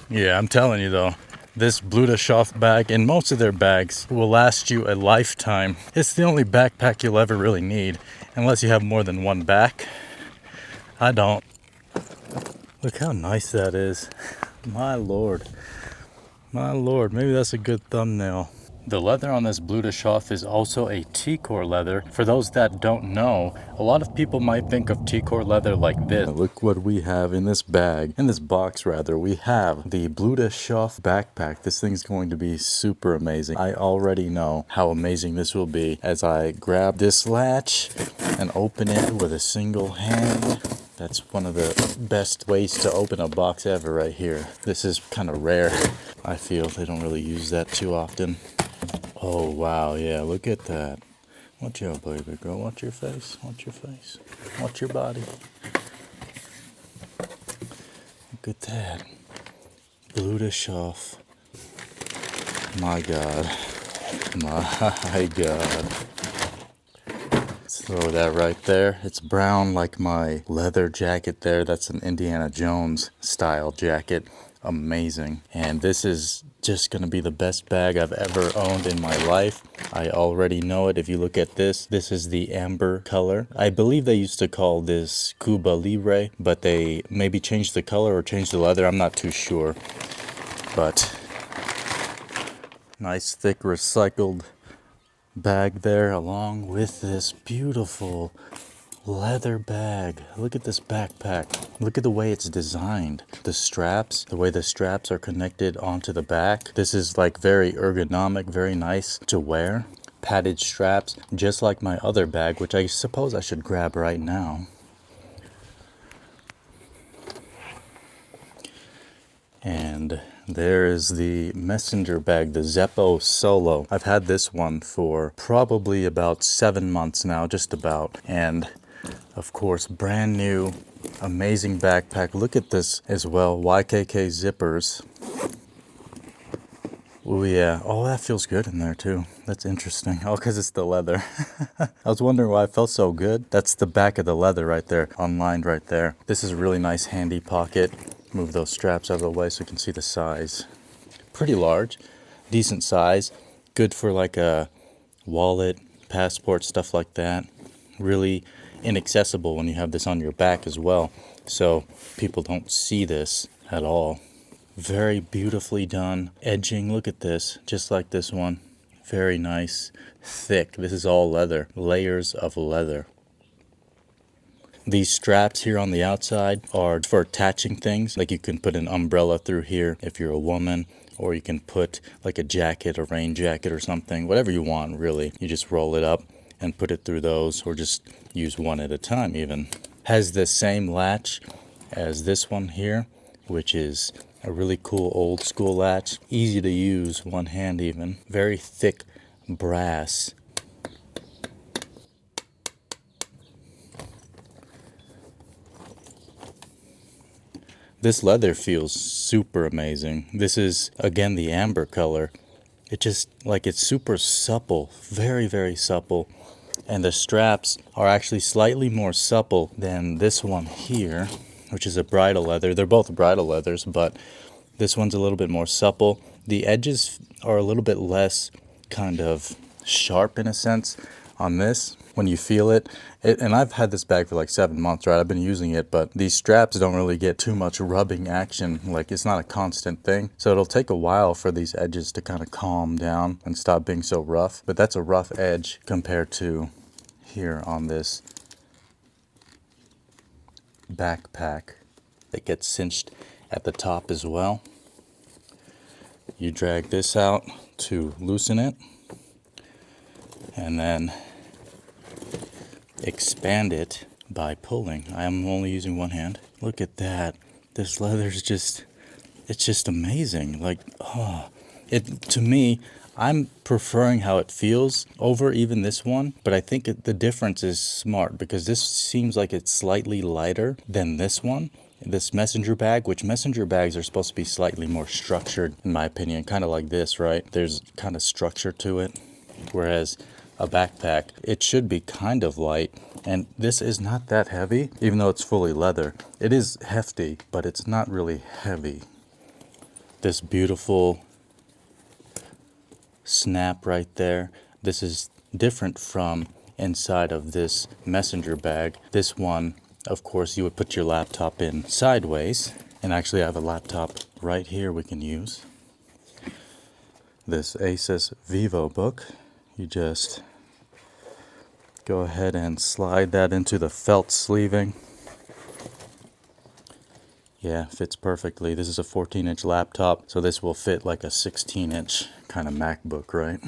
Yeah, I'm telling you though, this Bleu de Chauffe bag and most of their bags will last you a lifetime. It's the only backpack you'll ever really need, unless you have more than one back. I don't. Look how nice that is. My lord. My lord, maybe that's a good thumbnail. The leather on this Bleu de Chauffe is also a T-core leather. For those that don't know, a lot of people might think of T-core leather like this. Look what we have in this bag, in this box rather. We have the Bleu de Chauffe backpack. This thing's going to be super amazing. I already know how amazing this will be as I grab this latch and open it with a single hand. That's one of the best ways to open a box ever right here. This is kind of rare. I feel they don't really use that too often. Oh, wow, yeah, look at that. Watch out, baby girl. Watch your face. Watch your face. Watch your body. Look at that. Bleu de Chauffe. My God. My God. Let's throw that right there. It's brown like my leather jacket there. That's an Indiana Jones style jacket. Amazing. And this is just gonna be the best bag I've ever owned in my life. I already know it. If you look at this, this is the amber color. I believe they used to call this Cuba Libre, but they maybe changed the color or changed the leather. I'm not too sure. But nice thick recycled bag there along with this beautiful leather bag. Look at this backpack. Look at the way it's designed. The straps, the way the straps are connected onto the back. This is like very ergonomic, very nice to wear. Padded straps, just like my other bag, which I suppose I should grab right now. And there is the messenger bag, the Zeppo Solo. I've had this one for probably about 7 months now, just about. And of course, brand new, amazing backpack. Look at this as well, YKK zippers. Oh yeah, oh that feels good in there too. That's interesting. Oh, because it's the leather. I was wondering why it felt so good. That's the back of the leather right there, unlined right there. This is a really nice handy pocket. Move those straps out of the way so you can see the size. Pretty large, decent size. Good for like a wallet, passport, stuff like that. Really inaccessible when you have this on your back as well, so people don't see this at all. Very beautifully done edging. Look at this, just like this one. Very nice, thick. This is all leather, layers of leather. These straps here on the outside are for attaching things, like you can put an umbrella through here if you're a woman, or you can put like a jacket, a rain jacket or something, whatever you want really. You just roll it up and put it through those, or just use one at a time even. Has the same latch as this one here, which is a really cool old school latch. Easy to use, one hand even. Very thick brass. This leather feels super amazing. This is, again, the amber color. It just, like, it's super supple, very, very supple. And the straps are actually slightly more supple than this one here, which is a bridle leather. They're both bridle leathers, but this one's a little bit more supple. The edges are a little bit less kind of sharp in a sense on this when you feel it. And I've had this bag for like 7 months, right? I've been using it, but these straps don't really get too much rubbing action. Like, it's not a constant thing. So it'll take a while for these edges to kind of calm down and stop being so rough. But that's a rough edge compared to here on this backpack. It gets cinched at the top as well. You drag this out to loosen it, and then expand it by pulling. I am only using one hand. Look at that. This leather's just, it's just amazing. Like, oh, to me, I'm preferring how it feels over even this one, but I think the difference is smart because this seems like it's slightly lighter than this one. This messenger bag, which messenger bags are supposed to be slightly more structured, in my opinion, kind of like this, right? There's kind of structure to it, whereas a backpack, it should be kind of light. And this is not that heavy, even though it's fully leather. It is hefty, but it's not really heavy. this beautiful snap right there. This is different from inside of this messenger bag. This one, of course, you would put your laptop in sideways. And actually I have a laptop right here we can use. This Asus Vivo book. You just go ahead and slide that into the felt sleeving. Yeah, fits perfectly. This is a 14-inch laptop, so this will fit like a 16-inch kind of MacBook, right?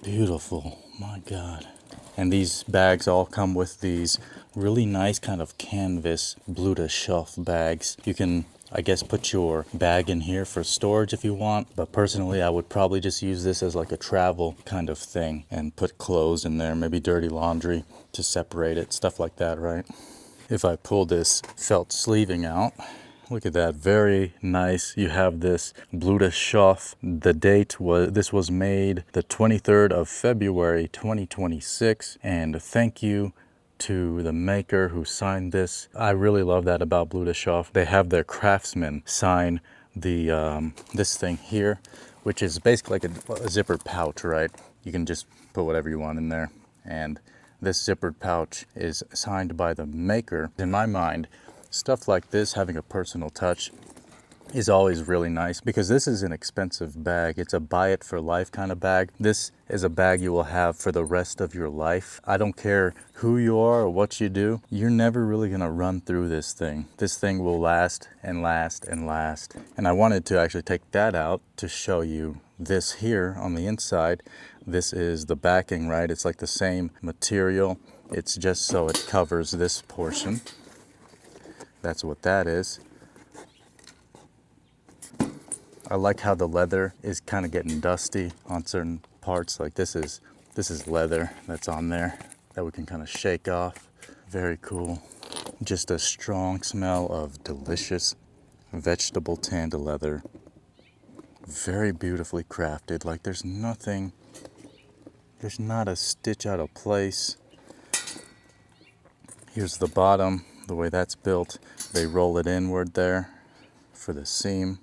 Beautiful, my God. And these bags all come with these really nice kind of canvas Bleu de Chauffe bags. You can, I guess, put your bag in here for storage if you want, but personally I would probably just use this as like a travel kind of thing and put clothes in there, maybe dirty laundry to separate it, stuff like that, right? If I pull this felt sleeving out, look at that, very nice. You have this Bleu de Chauffe. The date was, this was made the 23rd of February 2026, and thank you to the maker who signed this. I really love that about Bleu de Chauffe. They have their craftsmen sign the this thing here, which is basically like a zippered pouch, right? You can just put whatever you want in there, and this zippered pouch is signed by the maker. In my mind, stuff like this, having a personal touch, is always really nice because this is an expensive bag. It's a buy it for life kind of bag. This is a bag you will have for the rest of your life. I don't care who you are or what you do, you're never really gonna run through this thing. This thing will last and last and last. And I wanted to actually take that out to show you this here on the inside. This is the backing, right? It's like the same material. It's just so it covers this portion. That's what that is. I like how the leather is kind of getting dusty on certain parts. Like this is leather that's on there that we can kind of shake off. Very cool. Just a strong smell of delicious vegetable-tanned leather. Very beautifully crafted. Like there's nothing, there's not a stitch out of place. Here's the bottom, the way that's built. They roll it inward there for the seam.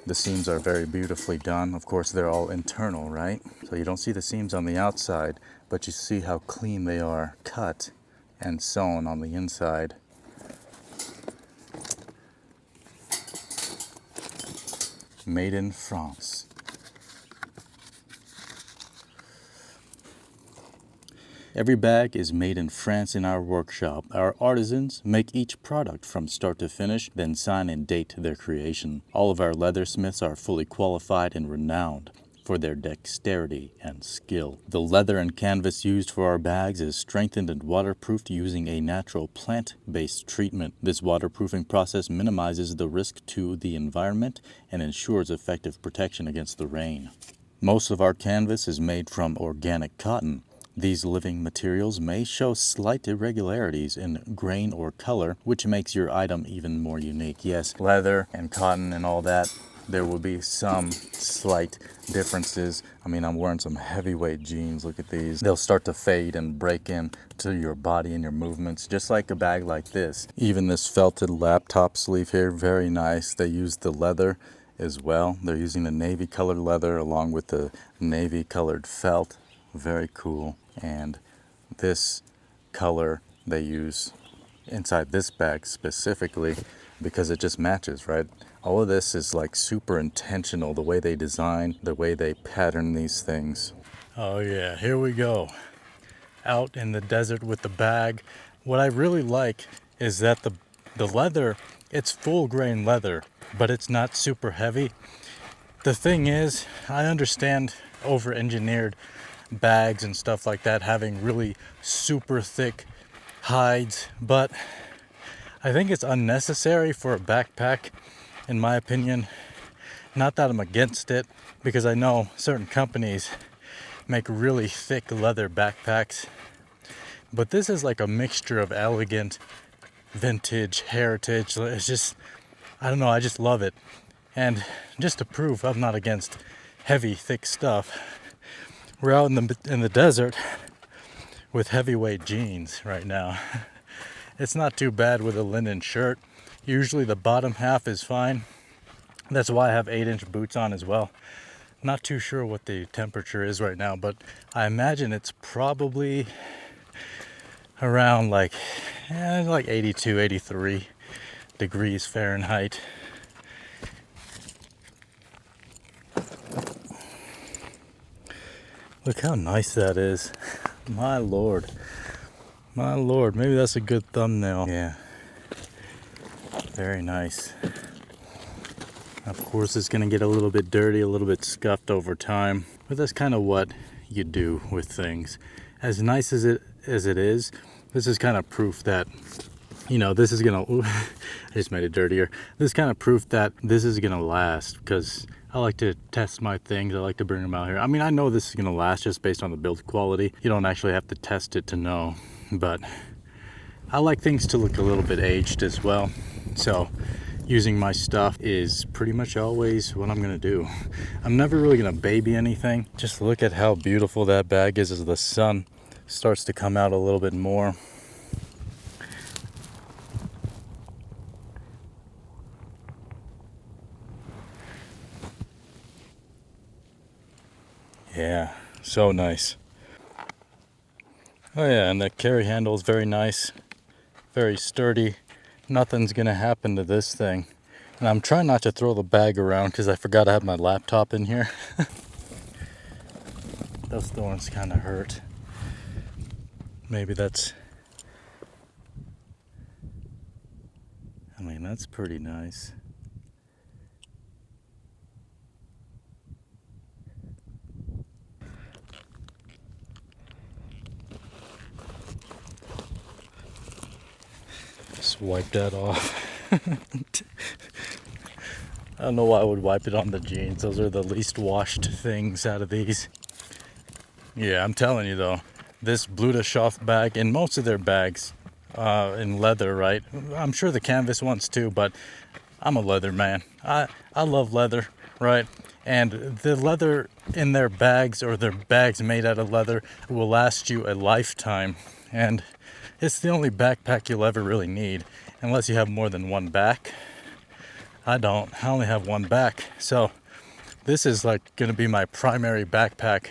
The seams are very beautifully done. Of course, they're all internal, right? So you don't see the seams on the outside, but you see how clean they are cut and sewn on the inside. Made in France. Every bag is made in France in our workshop. Our artisans make each product from start to finish, then sign and date their creation. All of our leathersmiths are fully qualified and renowned for their dexterity and skill. The leather and canvas used for our bags is strengthened and waterproofed using a natural plant-based treatment. This waterproofing process minimizes the risk to the environment and ensures effective protection against the rain. Most of our canvas is made from organic cotton. These living materials may show slight irregularities in grain or color, which makes your item even more unique. Yes, leather and cotton and all that, there will be some slight differences. I mean, I'm wearing some heavyweight jeans. Look at these. They'll start to fade and break in to your body and your movements, just like a bag like this. Even this felted laptop sleeve here, very nice. They use the leather as well. They're using the navy colored leather along with the navy colored felt. Very cool. And this color they use inside this bag specifically because it just matches, right? All of this is like super intentional, the way they design, the way they pattern these things. Oh yeah, here we go. Out in the desert with the bag. What I really like is that the leather, it's full grain leather, but it's not super heavy. The thing is, I understand over-engineered bags and stuff like that having really super thick hides, but I think it's unnecessary for a backpack, in my opinion. Not that I'm against it, because I know certain companies make really thick leather backpacks, but this is like a mixture of elegant, vintage, heritage. It's just, I don't know, I just love it. And just to prove I'm not against heavy, thick stuff, we're out in the desert with heavyweight jeans right now. It's not too bad with a linen shirt. Usually the bottom half is fine, That's why I have 8-inch boots on as well. Not too sure what the temperature is right now, but I imagine it's probably around like 82, 83 degrees Fahrenheit. Look how nice that is. My lord. My lord. Maybe that's a good thumbnail. Yeah. Very nice. Of course, it's going to get a little bit dirty, a little bit scuffed over time. But that's kind of what you do with things. As nice as it is, this is kind of proof that, you know, this is going to... I just made it dirtier. This is kind of proof that this is going to last, because I like to test my things. I like to bring them out here. I mean, I know this is going to last just based on the build quality. You don't actually have to test it to know. But I like things to look a little bit aged as well. So using my stuff is pretty much always what I'm gonna do. I'm never really gonna baby anything. Just look at how beautiful that bag is as the sun starts to come out a little bit more. Yeah, so nice. Oh yeah, and the carry handle is very nice, very sturdy. Nothing's gonna happen to this thing. And I'm trying not to throw the bag around because I forgot I have my laptop in here. Those thorns kind of hurt. Maybe that's... I mean, that's pretty nice. Just wipe that off. I don't know why I would wipe it on the jeans. Those are the least washed things out of these. Yeah, I'm telling you though, this Bleu de Chauffe bag, and most of their bags in leather, right? I'm sure the canvas ones too, but I'm a leather man. I love leather, right? And the leather in their bags, or their bags made out of leather, will last you a lifetime. And it's the only backpack you'll ever really need, unless you have more than one back. I don't. I only have one back. So this is like going to be my primary backpack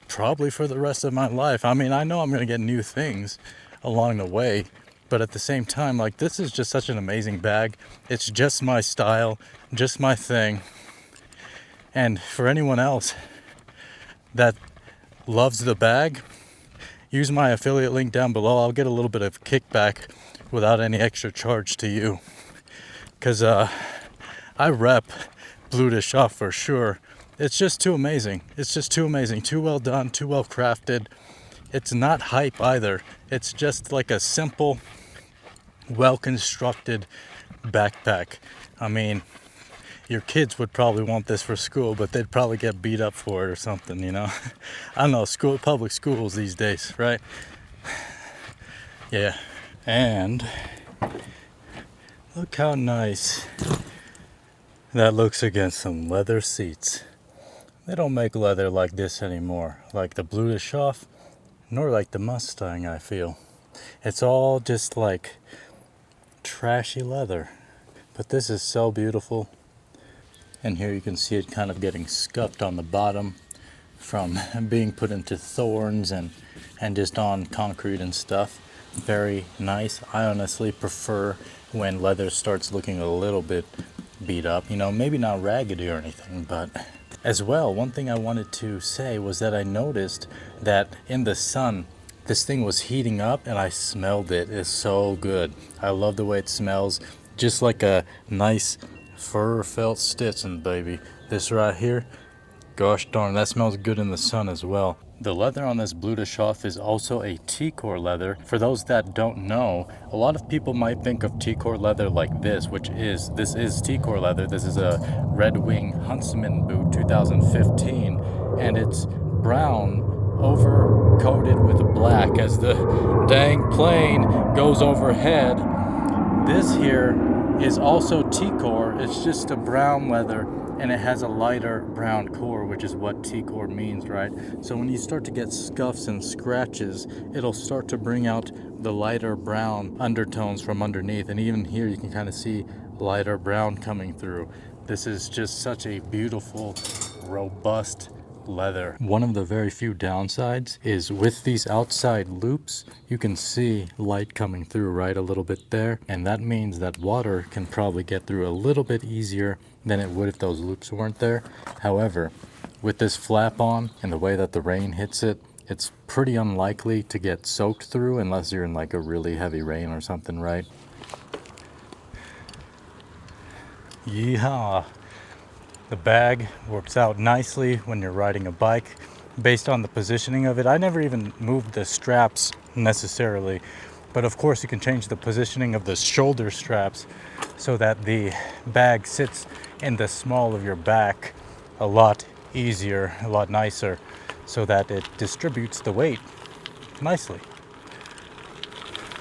probably for the rest of my life. I mean, I know I'm going to get new things along the way, but at the same time, like, this is just such an amazing bag. It's just my style, just my thing. And for anyone else that loves the bag, use my affiliate link down below. I'll get a little bit of kickback without any extra charge to you. Because I rep Bleu de Chauffe for sure. It's just too amazing. It's just too amazing. Too well done, too well crafted. It's not hype either. It's just like a simple, well-constructed backpack. I mean, your kids would probably want this for school, but they'd probably get beat up for it or something, you know? I don't know, public schools these days, right? Yeah. And look how nice that looks against some leather seats. They don't make leather like this anymore, like the Bleu de Chauffe, nor like the Mustang, I feel. It's all just like trashy leather. But this is so beautiful. And here you can see it kind of getting scuffed on the bottom from being put into thorns and just on concrete and stuff. Very nice. I honestly prefer when leather starts looking a little bit beat up. You know, maybe not raggedy or anything, but... As well, one thing I wanted to say was that I noticed that in the sun, this thing was heating up and I smelled it. It's so good. I love the way it smells. Just like a nice fur felt Stetson, baby. This right here, gosh darn, that smells good in the sun as well. The leather on this Bleu de Chauffe is also a T-core leather. For those that don't know, a lot of people might think of T-core leather like this, this is T-core leather. This is a Red Wing Huntsman boot 2015, and it's brown over coated with black as the dang plane goes overhead. This here is also T-core. It's just a brown leather, and it has a lighter brown core, which is what T-core means, right? So when you start to get scuffs and scratches, it'll start to bring out the lighter brown undertones from underneath. And even here you can kind of see lighter brown coming through. This is just such a beautiful, robust leather. One of the very few downsides is with these outside loops, you can see light coming through right a little bit there. And that means that water can probably get through a little bit easier than it would if those loops weren't there. However, with this flap on and the way that the rain hits it, it's pretty unlikely to get soaked through unless you're in like a really heavy rain or something, right? Yeehaw! The bag works out nicely when you're riding a bike based on the positioning of it. I never even moved the straps necessarily, but of course you can change the positioning of the shoulder straps so that the bag sits in the small of your back a lot easier, a lot nicer, so that it distributes the weight nicely.